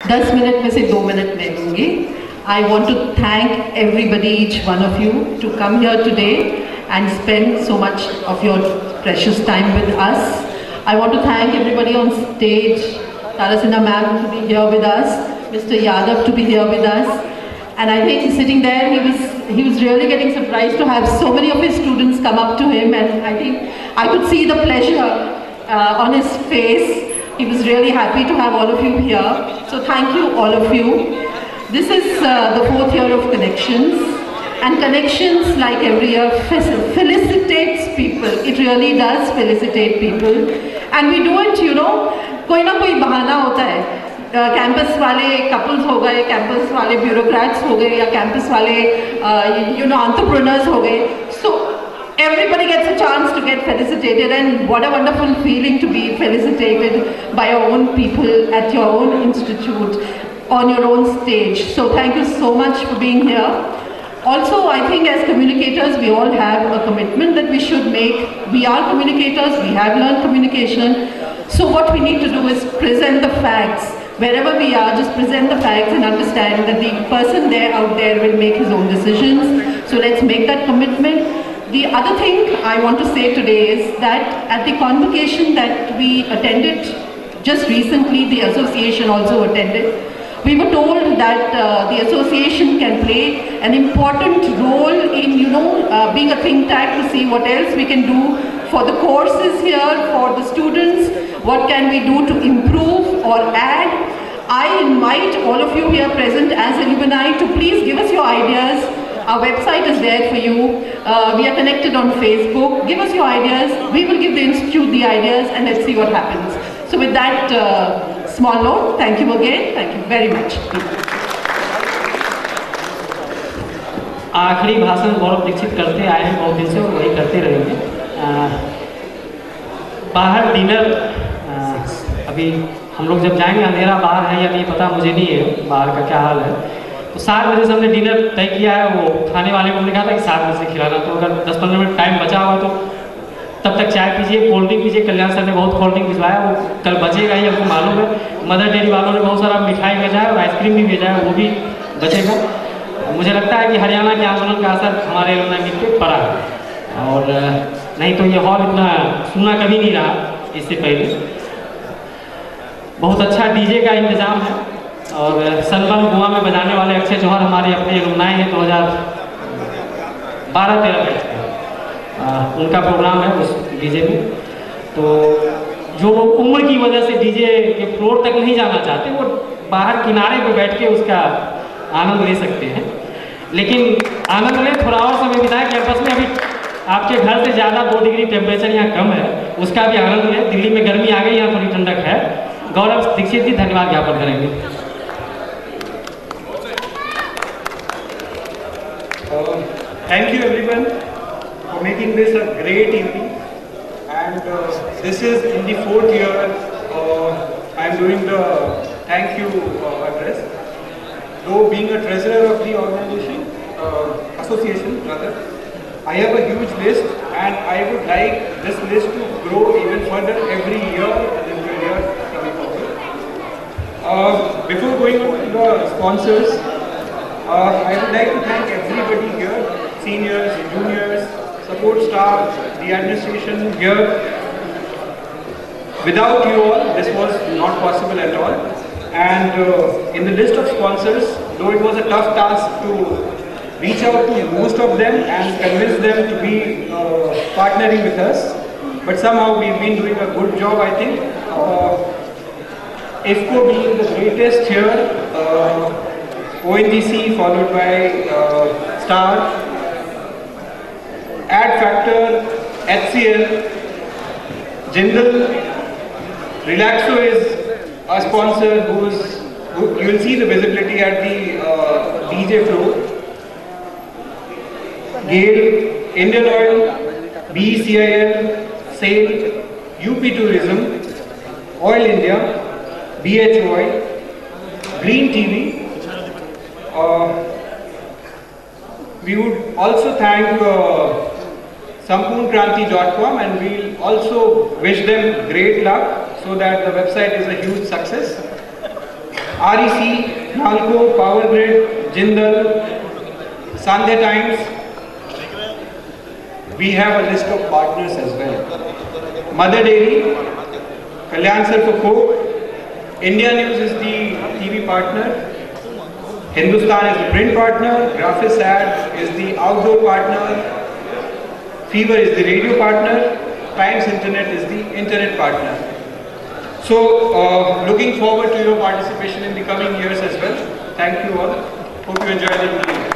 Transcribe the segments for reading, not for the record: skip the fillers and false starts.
10 minute में से 2 minute ले लूँगी. I want to thank everybody, each one of you, to come here today and spend so much of your precious time with us. I want to thank everybody on stage, Tara Sinha ma'am to be here with us, Mr. Yadav to be here with us. And I think sitting there, he was really getting surprised to have so many of his students come up to him, and I think I could see the pleasure on his face. He was really happy to have all of you here. So thank you, all of you. This is the 4th year of Connections, and Connections, like every year, felicitates people. It really does felicitate people, and we do it, you know, कोई ना कोई बहाना होता है. Campus वाले couples हो गए, campus वाले ब्यूरोक्रेट्स हो गए, या कैंपस वाले एंटरप्रेन्योर्स हो गए. So everybody gets a chance to get felicitated, and what a wonderful feeling to be felicitated by your own people at your own institute, on your own stage. So thank you so much for being here. Also, I think as communicators, we all have a commitment that we should make. We are communicators, we have learned communication. So what we need to do is present the facts. Wherever we are, just present the facts and understand that the person there out there will make his own decisions. So let's make that commitment. The other thing I want to say today is that at the convocation that we attended just recently, the association also attended. We were told that the association can play an important role in, being a think tank to see what else we can do for the courses here, for the students, what can we do to improve or add. I invite all of you here present as alumni to please give us your ideas. Our website is there for you. We are connected on Facebook. Give us your ideas. We will give the institute the ideas, and let's see what happens. So with that small note, thank you again. Thank you very much. आखिरी भाषण गौरव दीक्षित करते आए हैं बहुत दिन से, और वही करते रहेंगे. बाहर डिनर, अभी हम लोग जब जाएंगे, अंधेरा बाहर है या नहीं पता मुझे नहीं है बाहर का क्या हाल है. तो 7 बजे से हमने डिनर तय किया है. वो खाने वाले को हमने कहा था कि 7 बजे से खिलाना, तो अगर 10-15 मिनट टाइम बचा हुआ तो तब तक चाय पीजिए, कोल्ड ड्रिंक पीजिए. कल्याण सर ने बहुत कोल्ड ड्रिंक भिजवाया, वो कल बचेगा ही, आपको मालूम है. मदर डेयरी वालों ने बहुत सारा मिठाई भेजा है और आइसक्रीम भी भेजा है, वो भी बचेगा. मुझे लगता है कि हरियाणा के आंदोलन का असर हमारे एलुमनाई मीट पे पड़ा है, और नहीं तो ये हॉल इतना सुना कभी नहीं रहा इससे पहले. बहुत अच्छा डीजे का इंतज़ाम है, और सनबर्न गोवा में बजाने वाले अक्षय जौहर हमारे अपने एलुमनाई हैं. 2012-13 बैच के उनका प्रोग्राम है उस डीजे में. तो जो उम्र की वजह से डीजे के फ्लोर तक नहीं जाना चाहते, वो बाहर किनारे पे बैठ के उसका आनंद ले सकते हैं. लेकिन आनंद लें, थोड़ा और समय बिताएं कैंपस में. अभी आपके घर से ज़्यादा 2 डिग्री टेम्परेचर यहाँ कम है, उसका भी आनंद लें. दिल्ली में गर्मी आ गई, यहाँ थोड़ी ठंडक है. गौरव दीक्षित जी धन्यवाद ज्ञापन करेंगे. Thank you everyone for making this a great evening, and this is in the 4th year I am doing the thank you address. Though being a treasurer of the organization, association rather, I have a huge list, and I would like this list to grow even further every year in the year coming forward. Before going on to the sponsors, I would like to thank everybody here, seniors, juniors, support staff, the administration here. Without you all, this was not possible at all. And in the list of sponsors, though it was a tough task to reach out to most of them and convince them to be partnering with us, but somehow we've been doing a good job, I think. IFCO being the greatest here, ONGC followed by Star, Ad Factor, HCL, Jindal, Relaxo is a sponsor who you will see the visibility at the DJ floor. GAIL, Indian Oil, BECIL, SAIL, UP Tourism, Oil India, BH Oil, Green TV. We would also thank sampoornkranti.com, and we'll also wish them great luck so that the website is a huge success. REC, Nalco, Power Grid, Jindal, Sandhya Times. We have a list of partners as well. Mother Dairy, Kalyan Sir for Coke, India News is the TV partner, Hindustan is the print partner, Graphis Ad is the outdoor partner, Fever is the radio partner, Times Internet is the internet partner. So, looking forward to your participation in the coming years as well. Thank you all. Hope you enjoy the evening.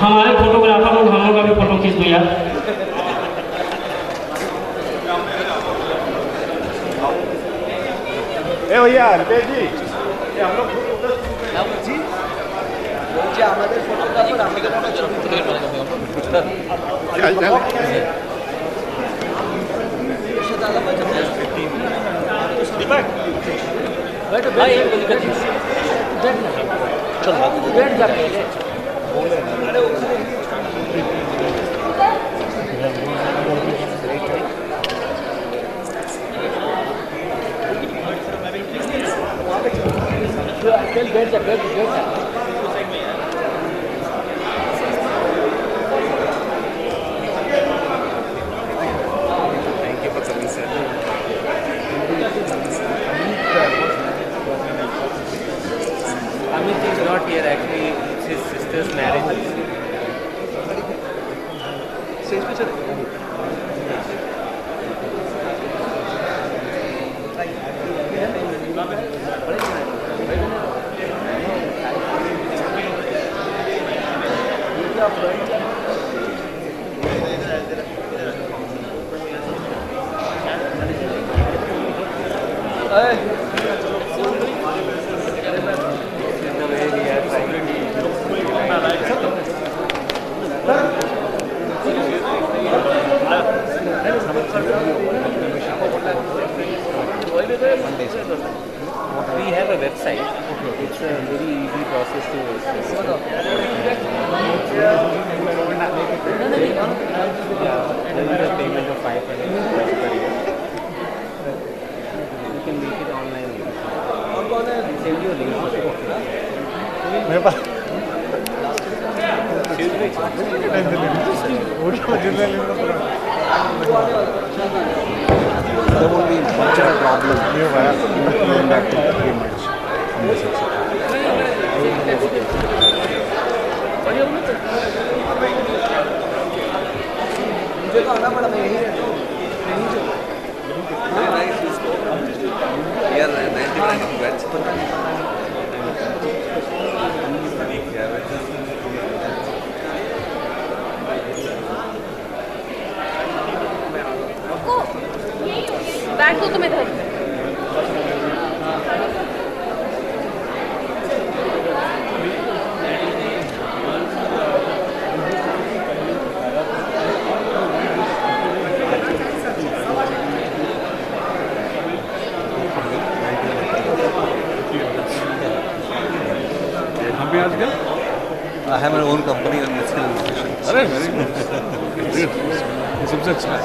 हमारे photographer लोग हम लोग का भी photo खींच दो यार। भैया रितेश जी हम लोग जी हमारे Amit is not here actually, it's his sister's marriage. We have a website. It's a very easy process to there is a payment of 500 per year. You can make it online. I'll send you a link. There won't be much of a problem going back to payments on this बैठ दो तुम इधर। I have my own company on musical musicians. अरे very good. ये सबसे अच्छा है.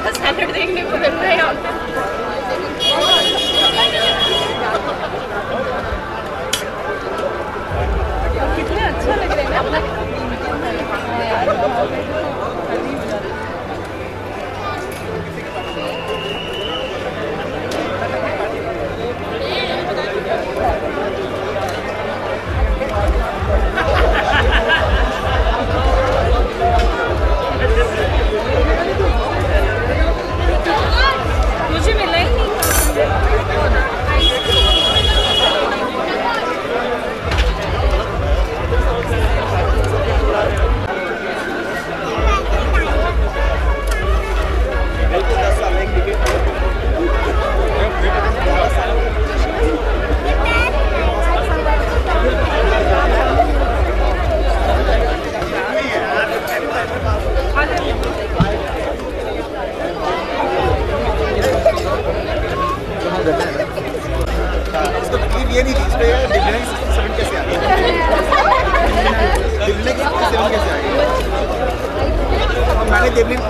अच्छा सैलड देखने को मिल रहा है यहाँ पे। कितने अच्छा लग रहा है ना। मुझे मिला ही नहीं। इसको तकलीफ ये नहीं थी, इस पे डिब्लिंग की 7 कैसे आ गई, डिब्लिंग की 7 कैसे आ गई। मैंने देवलीना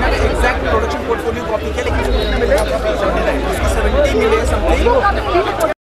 का एग्जैक्ट प्रोडक्शन पोर्टफोलियो कॉपी किया, लेकिन उसको कितना मिला, 70 मिले, 70 मिले समथिंग।